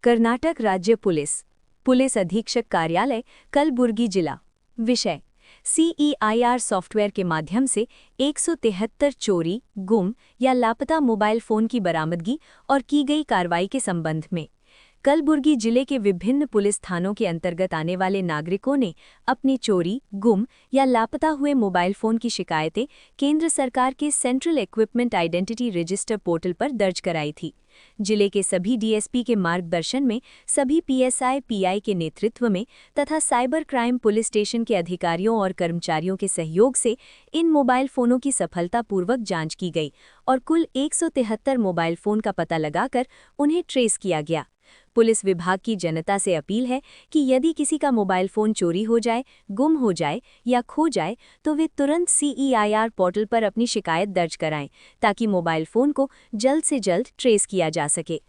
कर्नाटक राज्य पुलिस अधीक्षक कार्यालय कलबुर्गी जिला। विषय CEIR सॉफ्टवेयर के माध्यम से 173 चोरी, गुम या लापता मोबाइल फोन की बरामदगी और की गई कार्रवाई के संबंध में कलबुर्गी जिले के विभिन्न पुलिस थानों के अंतर्गत आने वाले नागरिकों ने अपनी चोरी, गुम या लापता हुए मोबाइल फोन की शिकायतें केंद्र सरकार के central equipment identity register portal पर दर्ज कराई थी। जिले के सभी DSP के मार्गदर्शन में सभी PSI PI के नेतृत्व में तथा साइबर क्राइम पुलिस स्टेशन के अधिकारियों और कर्मचारियों के सहयोग से इन मोबाइल फोनों की सफलतापूर्वक जांच की गई और कुल 173 मोबाइल फोन का पता लगाकर उन्हें ट्रेस किया गया। पुलिस विभाग की जनता से अपील है कि यदि किसी का मोबाइल फोन चोरी हो जाए, गुम हो जाए या खो जाए तो वे तुरंत CEIR पोर्टल पर अपनी शिकायत दर्ज कराएं ताकि मोबाइल फोन को जल्द से जल्द ट्रेस किया जा सके।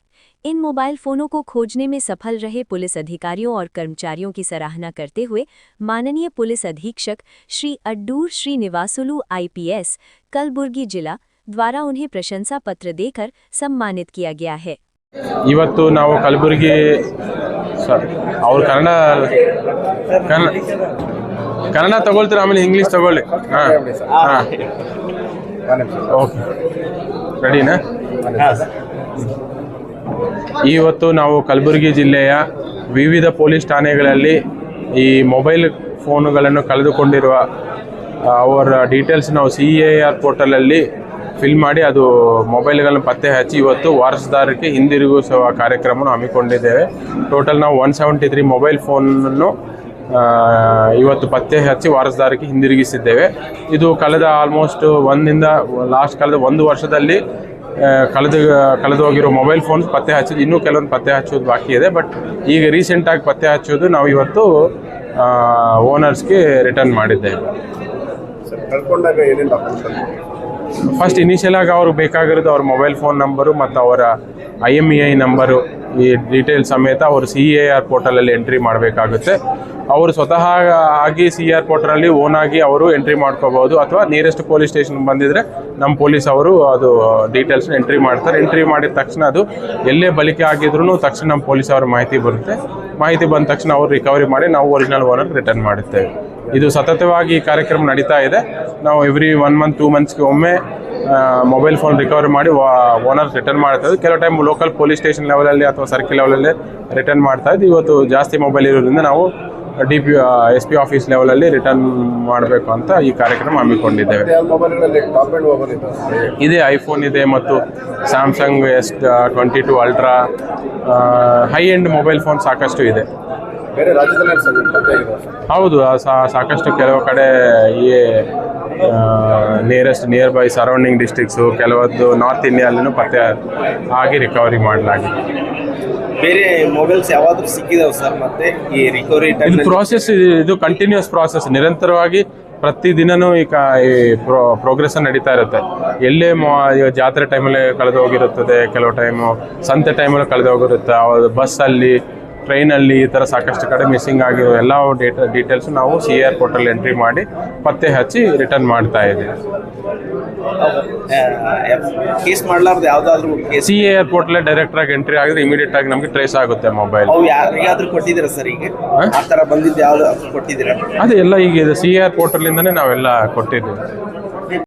इन मोबाइल फोनों को खोजने में सफल रहे पुलिस अधिकारियों और कर्मचारियों की सराहना करते हुए माननीय पुलिस अधीक्षक श्री अड्डूर श्रीनिवासुलु IPS कलबुर्गी जिला द्वारा उन्हें प्रशंसा पत्र देकर सम्मानित किया गया है। ಇವತ್ತು ನಾವು ಕಲಬುರಗಿ ಅವ್ರು ಕನ್ನಡ ತಗೊಳ್ತೀರ, ಆಮೇಲೆ ಇಂಗ್ಲೀಷ್ ತಗೊಳ್ಳಿ. ಓಕೆ, ರೆಡಿನಾ? ಇವತ್ತು ನಾವು ಕಲಬುರಗಿ ಜಿಲ್ಲೆಯ ವಿವಿಧ ಪೊಲೀಸ್ ಠಾಣೆಗಳಲ್ಲಿ ಈ ಮೊಬೈಲ್ ಫೋನುಗಳನ್ನು ಕಳೆದುಕೊಂಡಿರುವ ಅವರ ಡೀಟೇಲ್ಸ್ ನಾವು CEIR ಪೋರ್ಟಲಲ್ಲಿ ಫಿಲ್ ಮಾಡಿ ಅದು ಮೊಬೈಲ್ಗಳನ್ನು ಪತ್ತೆ ಹಚ್ಚಿ ಇವತ್ತು ವಾರಸುದಾರರಿಗೆ ಹಿಂದಿರುಗಿಸುವ ಕಾರ್ಯಕ್ರಮವನ್ನು ಹಮ್ಮಿಕೊಂಡಿದ್ದೇವೆ. ಟೋಟಲ್ ನಾವು 173 ಮೊಬೈಲ್ ಫೋನನ್ನು ಇವತ್ತು ಪತ್ತೆ ಹಚ್ಚಿ ವಾರಸುದಾರರಿಗೆ ಹಿಂದಿರುಗಿಸಿದ್ದೇವೆ. ಇದು ಕಳೆದ ಆಲ್ಮೋಸ್ಟ್ ಕಳೆದ ಒಂದು ವರ್ಷದಲ್ಲಿ ಕಳೆದು ಹೋಗಿರೋ ಮೊಬೈಲ್ ಫೋನ್ಸ್ ಪತ್ತೆ ಹಚ್ಚೋದು, ಇನ್ನೂ ಕೆಲವೊಂದು ಪತ್ತೆ ಹಚ್ಚೋದು ಬಾಕಿ ಇದೆ. ಬಟ್ ಈಗ ರೀಸೆಂಟಾಗಿ ಪತ್ತೆ ಹಚ್ಚೋದು ನಾವು ಇವತ್ತು ಓನರ್ಸ್ಗೆ ರಿಟರ್ನ್ ಮಾಡಿದ್ದೇವೆ. ಫಸ್ಟ್ ಇನಿಷಿಯಲ್ ಆಗಿ ಅವ್ರಿಗೆ ಬೇಕಾಗಿರೋದು ಅವ್ರ ಮೊಬೈಲ್ ಫೋನ್ ನಂಬರು ಮತ್ತು ಅವರ IMEI ನಂಬರು, ಈ ಡೀಟೇಲ್ಸ್ ಸಮೇತ ಅವರು CEIR ಪೋರ್ಟಲಲ್ಲಿ ಎಂಟ್ರಿ ಮಾಡಬೇಕಾಗುತ್ತೆ. ಅವರು ಸ್ವತಃ ಆಗಿ CEIR ಪೋರ್ಟಲಲ್ಲಿ ಓನ್ ಆಗಿ ಅವರು ಎಂಟ್ರಿ ಮಾಡ್ಕೋಬಹುದು, ಅಥವಾ ನಿಯರೆಸ್ಟ್ ಪೊಲೀಸ್ ಸ್ಟೇಷನ್ ಬಂದಿದ್ರೆ ನಮ್ಮ ಪೊಲೀಸ್ ಅವರು ಅದು ಡೀಟೇಲ್ಸ್ನ ಎಂಟ್ರಿ ಮಾಡ್ತಾರೆ. ಎಂಟ್ರಿ ಮಾಡಿದ ತಕ್ಷಣ ಅದು ಎಲ್ಲೇ ಬಳಿಕೆ ಆಗಿದ್ರು ತಕ್ಷಣ ನಮ್ಮ ಪೊಲೀಸ್ ಅವರ ಮಾಹಿತಿ ಬರುತ್ತೆ. ಮಾಹಿತಿ ಬಂದ ತಕ್ಷಣ ಅವರು ರಿಕವರಿ ಮಾಡಿ ನಾವು ಒರಿಜಿನಲ್ ಓನರ್ ರಿಟರ್ನ್ ಮಾಡುತ್ತೇವೆ. ಇದು ಸತತವಾಗಿ ಈ ಕಾರ್ಯಕ್ರಮ ನಡೀತಾ ಇದೆ. ನಾವು ಎವ್ರಿ 1 ಮಂತ್ 2 ಮಂತ್ಸ್ಗೆ ಒಮ್ಮೆ ಮೊಬೈಲ್ ಫೋನ್ ರಿಕವರಿ ಮಾಡಿ ಓನರ್ಸ್ ರಿಟರ್ನ್ ಮಾಡ್ತಾಯಿದ್ದು. ಕೆಲವು ಟೈಮ್ ಲೋಕಲ್ ಪೊಲೀಸ್ ಸ್ಟೇಷನ್ ಲೆವೆಲಲ್ಲಿ ಅಥವಾ ಸರ್ಕಿಲ್ ಲೆವೆಲಲ್ಲಿ ರಿಟರ್ನ್ ಮಾಡ್ತಾಯಿದ್ದು. ಇವತ್ತು ಜಾಸ್ತಿ ಮೊಬೈಲ್ ಇರೋದ್ರಿಂದ ನಾವು SP ಆಫೀಸ್ ಲೆವೆಲಲ್ಲಿ ರಿಟರ್ನ್ ಮಾಡಬೇಕು ಅಂತ ಈ ಕಾರ್ಯಕ್ರಮ ಹಮ್ಮಿಕೊಂಡಿದ್ದೇವೆ. ಇದೆ ಐಫೋನ್ ಇದೆ ಮತ್ತು Samsung S22 ultra, high end mobile phone ಸಾಕಷ್ಟು ಇದೆ. ಹೌದು, ಸಾಕಷ್ಟು ಕೆಲವು ಕಡೆ ಈ ನಿಯರ್ ಬೈ ಸರೌಂಡಿಂಗ್ ಡಿಸ್ಟ್ರಿಕ್ಸು, ಕೆಲವೊಂದು ನಾರ್ತ್ ಇಂಡಿಯಾಲ್ಲೂ ಪತ್ತೆ ಆಗಿ ರಿಕವರಿ ಮಾಡಲಾಗಿದೆ. ಬೇರೆ ಮೊಬೈಲ್ಸ್ ಯಾವಾದರೂ ಸಿಕ್ಕಿದಾವೆ ಸರ್? ಮತ್ತೆ ಈ ರಿಕವರಿ ಪ್ರಾಸೆಸ್ ಇದು ಕಂಟಿನ್ಯೂಸ್ ಪ್ರಾಸೆಸ್, ನಿರಂತರವಾಗಿ ಪ್ರತಿದಿನವೂ ಈ ಪ್ರೋಗ್ರೆಸ್ ನಡೀತಾ ಇರುತ್ತೆ. ಎಲ್ಲೇ ಜಾತ್ರೆ ಟೈಮಲ್ಲಿ ಕಳೆದು ಹೋಗಿರುತ್ತದೆ, ಕೆಲವು ಟೈಮು ಸಂತೆ ಟೈಮಲ್ಲಿ ಕಳೆದು ಹೋಗಿರುತ್ತೆ, ಬಸ್ಸಲ್ಲಿ, ಟ್ರೈನಲ್ಲಿ, ಈ ಥರ ಸಾಕಷ್ಟು ಕಡೆ ಮಿಸ್ಸಿಂಗ್ ಆಗಿರೋ ಎಲ್ಲ ಡೀಟೇಲ್ಸು ನಾವು CEIR ಪೋರ್ಟಲ್ ಎಂಟ್ರಿ ಮಾಡಿ ಪತ್ತೆ ಹಚ್ಚಿ ರಿಟರ್ನ್ ಮಾಡ್ತಾ ಇದ್ದೀವಿ. ಕೇಸ್ ಮಾಡಲಾರ್ದು ಯಾವುದಾದ್ರೂ CEIR ಪೋರ್ಟಲ್ ಡೈರೆಕ್ಟಾಗಿ ಎಂಟ್ರಿ ಆಗಿದ್ರೆ ಇಮಿಡಿಯೇಟ್ ಆಗಿ ನಮಗೆ ಟ್ರೇಸ್ ಆಗುತ್ತೆ ಮೊಬೈಲ್. ಯಾರಿಗಾದ್ರೂ ಕೊಟ್ಟಿದ್ದೀರಾ ಸರ್? ಈಗ ಆ ಥರ ಬಂದಿದ್ದು ಯಾವ್ದು ಕೊಟ್ಟಿದ್ದೀರಾ? ಅದು ಎಲ್ಲ ಈಗ CEIR ಪೋರ್ಟಲಿಂದನೇ ನಾವೆಲ್ಲ ಕೊಟ್ಟಿದ್ದೀವಿ.